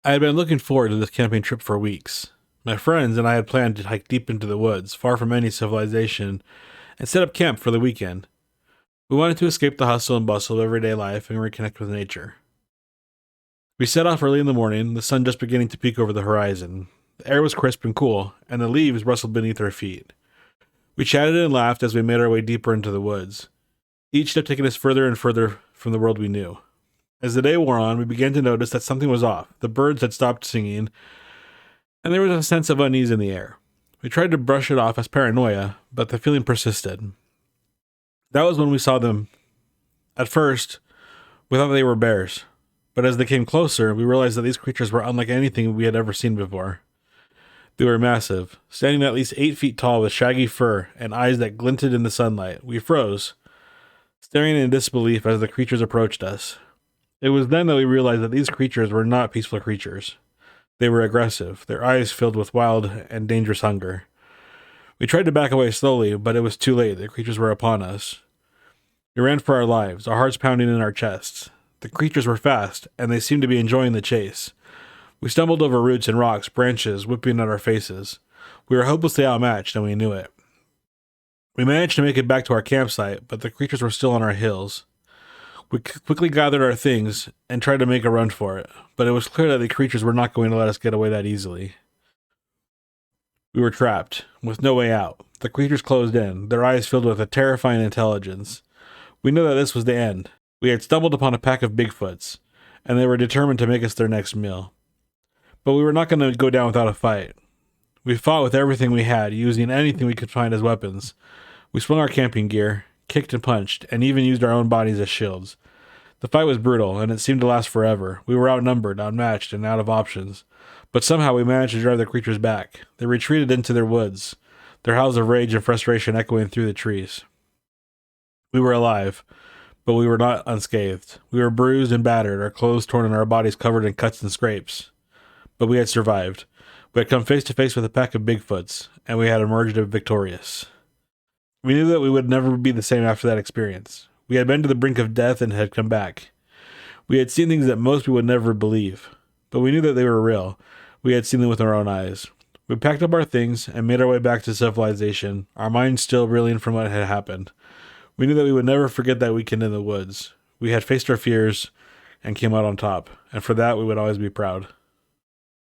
I had been looking forward to this camping trip for weeks. My friends and I had planned to hike deep into the woods, far from any civilization, and set up camp for the weekend. We wanted to escape the hustle and bustle of everyday life and reconnect with nature. We set off early in the morning, the sun just beginning to peek over the horizon. The air was crisp and cool, and the leaves rustled beneath our feet. We chatted and laughed as we made our way deeper into the woods, each step taking us further and further from the world we knew. As the day wore on, we began to notice that something was off. The birds had stopped singing, and there was a sense of unease in the air. We tried to brush it off as paranoia, but the feeling persisted. That was when we saw them. At first, we thought they were bears, but as they came closer, we realized that these creatures were unlike anything we had ever seen before. They were massive, standing at least 8 feet tall with shaggy fur and eyes that glinted in the sunlight. We froze, staring in disbelief as the creatures approached us. It was then that we realized that these creatures were not peaceful creatures. They were aggressive, their eyes filled with wild and dangerous hunger. We tried to back away slowly, but it was too late. The creatures were upon us. We ran for our lives, our hearts pounding in our chests. The creatures were fast, and they seemed to be enjoying the chase. We stumbled over roots and rocks, branches whipping at our faces. We were hopelessly outmatched, and we knew it. We managed to make it back to our campsite, but the creatures were still on our heels. We quickly gathered our things and tried to make a run for it, but it was clear that the creatures were not going to let us get away that easily. We were trapped, with no way out. The creatures closed in, their eyes filled with a terrifying intelligence. We knew that this was the end. We had stumbled upon a pack of Bigfoots, and they were determined to make us their next meal. But we were not going to go down without a fight. We fought with everything we had, using anything we could find as weapons. We swung our camping gear, kicked and punched, and even used our own bodies as shields. The fight was brutal, and it seemed to last forever. We were outnumbered, outmatched, and out of options. But somehow we managed to drive the creatures back. They retreated into their woods, their howls of rage and frustration echoing through the trees. We were alive, but we were not unscathed. We were bruised and battered, our clothes torn and our bodies covered in cuts and scrapes. But we had survived. We had come face to face with a pack of Bigfoots, and we had emerged victorious. We knew that we would never be the same after that experience. We had been to the brink of death and had come back. We had seen things that most people would never believe, but we knew that they were real. We had seen them with our own eyes. We packed up our things and made our way back to civilization, our minds still reeling from what had happened. We knew that we would never forget that weekend in the woods. We had faced our fears and came out on top, and for that we would always be proud.